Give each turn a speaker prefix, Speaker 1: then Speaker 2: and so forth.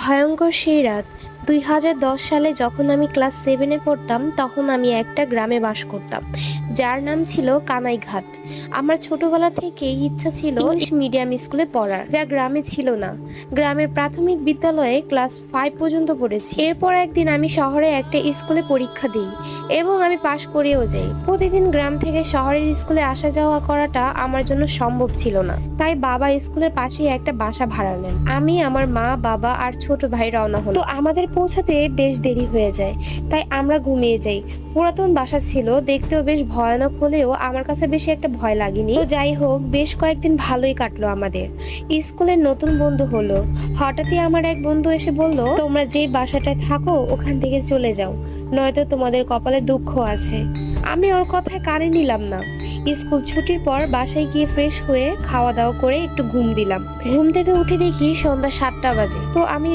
Speaker 1: ভয়ঙ্কর সেই রাত ২০১০ সালে যখন আমি ক্লাস 7-এ পড়তাম, তখন আমি একটা গ্রামে বাস করতাম, যার নাম ছিল কানাইঘাট। আমার ছোটবেলা থেকেই ইচ্ছা ছিল ইংলিশ মিডিয়াম স্কুলে পড়ার, যা গ্রামে ছিল না। গ্রামের প্রাথমিক বিদ্যালয়ে ক্লাস 5 পর্যন্ত পড়েছি। এরপর একদিন আমি শহরে একটা স্কুলে পরীক্ষা দিই এবং আমি পাশ করেও যাই। প্রতিদিন গ্রাম থেকে শহরের স্কুলে আসা যাওয়া করাটা আমার জন্য সম্ভব ছিল না, তাই বাবা স্কুলের পাশেই একটা বাসা ভাড়া নেন। আমি, আমার মা, বাবা আর ছোট ভাই রওনা হলো। তো আমাদের পৌঁছাতে বেশ দেরি হয়ে যায়, তাই আমরা ঘুমিয়ে যাই। পুরাতন বাসা ছিল, দেখতেও বেশ ভয়ানক হলেও আমার কাছে বেশি একটা ভয় লাগেনি। তো যাই হোক, বেশ কয়েকদিন ভালোই কাটলো আমাদের। স্কুলের নতুন বন্ধু হলো। হঠাৎই আমার এক বন্ধু এসে বলল, তোমরা যে বাসাটায় থাকো ওখান থেকে চলে যাও, নয়তো তোমাদের কপালে দুঃখ আছে। আমি ওর কথায় কানে নিলাম না। স্কুল ছুটির পর বাসায় গিয়ে ফ্রেশ হয়ে খাওয়া দাওয়া করে একটু ঘুম দিলাম। ঘুম থেকে উঠে দেখি সন্ধ্যা 7টা বাজে। তো আমি